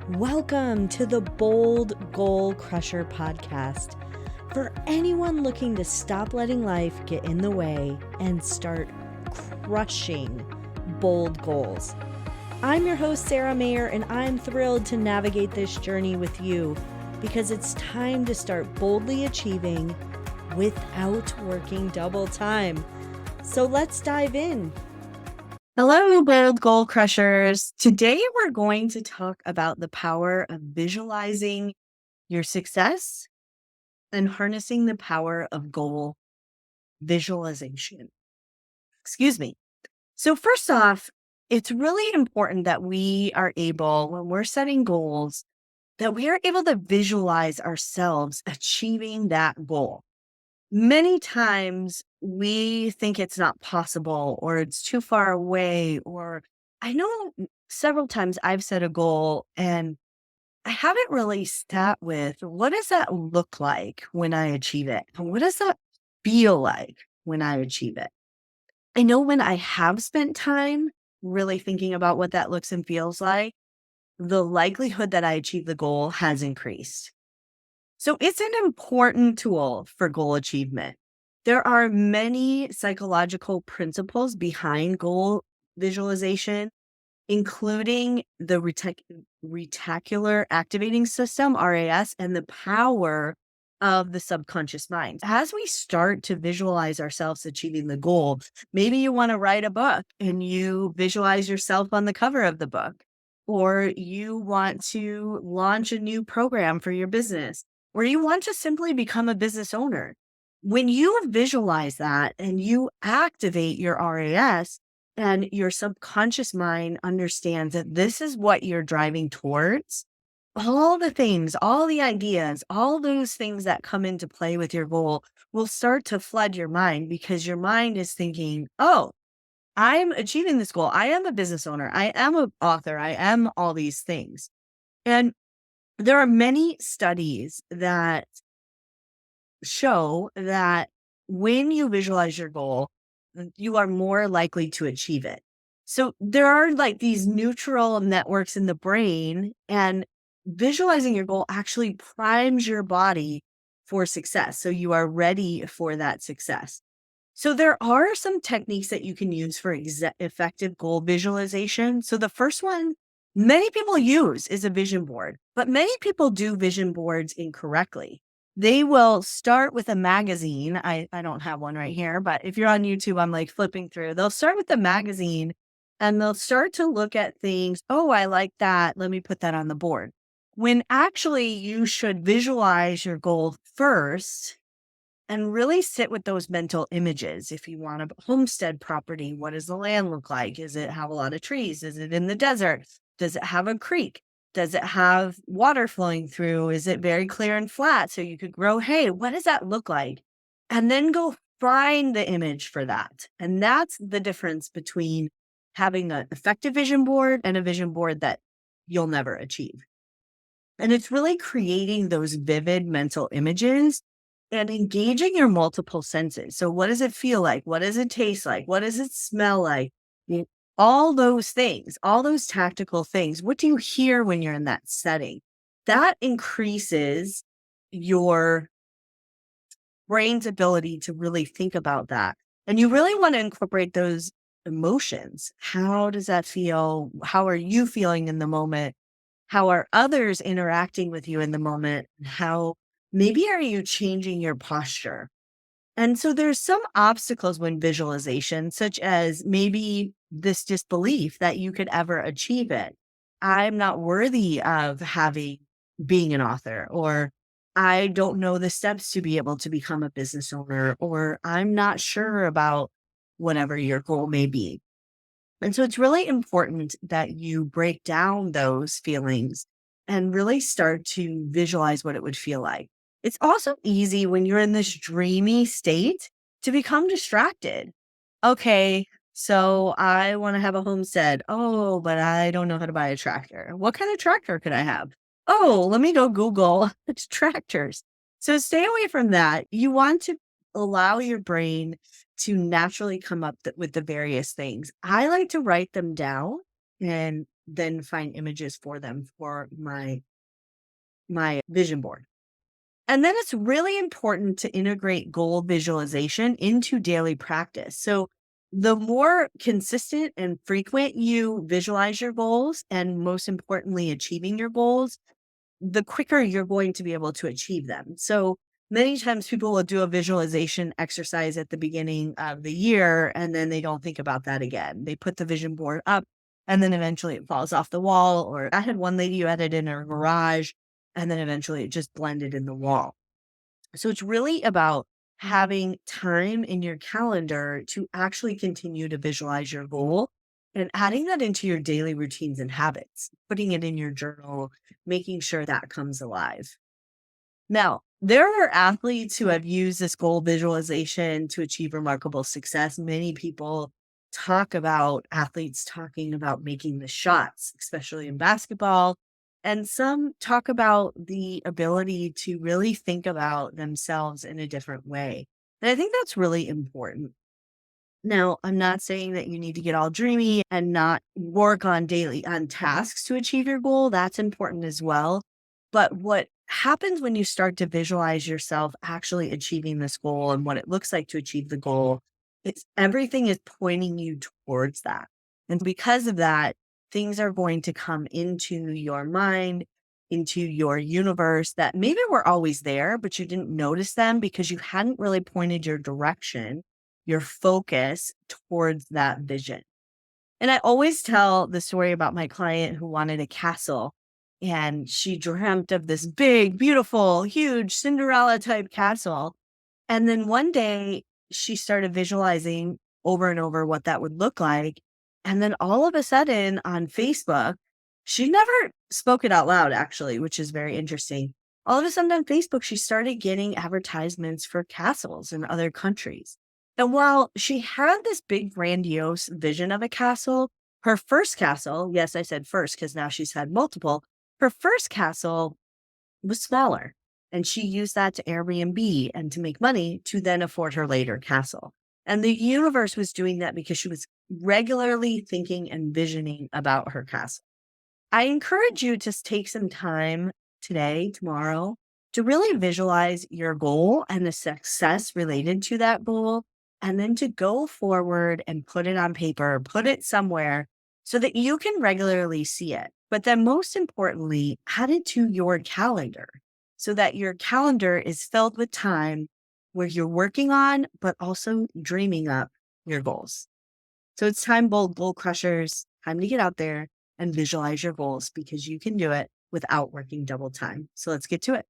Welcome to the Bold Goal Crusher podcast for anyone looking to stop letting life get in the way and start crushing bold goals. I'm your host, Sarah Mayer, and I'm thrilled to navigate this journey with you because it's time to start boldly achieving without working double time. So let's dive in. Hello, Bold Goal Crushers. Today we're going to talk about the power of visualizing your success and harnessing the power of goal visualization. Excuse me. So first off, it's really important that we are able, when we're setting goals, that we are able to visualize ourselves achieving that goal. Many times we think it's not possible or it's too far away, or I know several times I've set a goal and I haven't really sat with what does that look like when I achieve it? And what does that feel like when I achieve it? I know when I have spent time really thinking about what that looks and feels like, the likelihood that I achieve the goal has increased. So it's an important tool for goal achievement. There are many psychological principles behind goal visualization, including the reticular activating system, RAS, and the power of the subconscious mind. As we start to visualize ourselves achieving the goal, maybe you want to write a book and you visualize yourself on the cover of the book, or you want to launch a new program for your business, or you want to simply become a business owner. When you visualize that and you activate your RAS, and your subconscious mind understands that this is what you're driving towards, all the things, all the ideas, all those things that come into play with your goal will start to flood your mind because your mind is thinking, oh, I'm achieving this goal. I am a business owner. I am an author. I am all these things. And there are many studies that show that when you visualize your goal, you are more likely to achieve it. So there are like these neutral networks in the brain, and visualizing your goal actually primes your body for success. So you are ready for that success. So there are some techniques that you can use for effective goal visualization. So the first one many people use is a vision board, but many people do vision boards incorrectly. They will start with a magazine. I don't have one right here, but if you're on YouTube, I'm like flipping through. They'll start with the magazine and they'll start to look at things. Oh, I like that. Let me put that on the board. When actually you should visualize your goal first and really sit with those mental images. If you want a homestead property, what does the land look like? Does it have a lot of trees? Is it in the desert? Does it have a creek? Does it have water flowing through? Is it very clear and flat so you could grow hay? What does that look like? And then go find the image for that. And that's the difference between having an effective vision board and a vision board that you'll never achieve. And it's really creating those vivid mental images and engaging your multiple senses. So what does it feel like? What does it taste like? What does it smell like? All those things, all those tactical things. What do you hear when you're in that setting? That increases your brain's ability to really think about that. And you really want to incorporate those emotions. How does that feel? How are you feeling in the moment? How are others interacting with you in the moment? How maybe are you changing your posture? And so there's some obstacles when visualization, such as maybe this disbelief that you could ever achieve it. I'm not worthy of being an author, or I don't know the steps to be able to become a business owner, or I'm not sure about whatever your goal may be. And so it's really important that you break down those feelings and really start to visualize what it would feel like. It's also easy when you're in this dreamy state to become distracted. Okay, so I want to have a homestead. Oh, but I don't know how to buy a tractor. What kind of tractor could I have? Oh, let me go Google tractors. So stay away from that. You want to allow your brain to naturally come up with the various things. I like to write them down and then find images for them for my vision board. And then it's really important to integrate goal visualization into daily practice. So the more consistent and frequent you visualize your goals, and most importantly, achieving your goals, the quicker you're going to be able to achieve them. So many times people will do a visualization exercise at the beginning of the year and then they don't think about that again. They put the vision board up and then eventually it falls off the wall. Or I had one lady who had it in her garage and then eventually it just blended in the wall. So it's really about having time in your calendar to actually continue to visualize your goal and adding that into your daily routines and habits, putting it in your journal, making sure that comes alive. Now, there are athletes who have used this goal visualization to achieve remarkable success. Many people talk about athletes talking about making the shots, especially in basketball. And some talk about the ability to really think about themselves in a different way. And I think that's really important. Now, I'm not saying that you need to get all dreamy and not work on on tasks to achieve your goal. That's important as well. But what happens when you start to visualize yourself actually achieving this goal and what it looks like to achieve the goal, it's everything is pointing you towards that. And because of that, things are going to come into your mind, into your universe that maybe were always there, but you didn't notice them because you hadn't really pointed your direction, your focus towards that vision. And I always tell the story about my client who wanted a castle and she dreamt of this big, beautiful, huge Cinderella type castle. And then one day she started visualizing over and over what that would look like. And then all of a sudden on Facebook, she never spoke it out loud, actually, which is very interesting. All of a sudden on Facebook, she started getting advertisements for castles in other countries. And while she had this big, grandiose vision of a castle, her first castle, yes, I said first because now she's had multiple, her first castle was smaller. And she used that to Airbnb and to make money to then afford her later castle. And the universe was doing that because she was regularly thinking and visioning about her castle. I encourage you to take some time today, tomorrow, to really visualize your goal and the success related to that goal, and then to go forward and put it on paper, put it somewhere so that you can regularly see it. But then, most importantly, add it to your calendar so that your calendar is filled with time where you're working on, but also dreaming up your goals. So it's time, bold goal crushers, time to get out there and visualize your goals because you can do it without working double time. So let's get to it.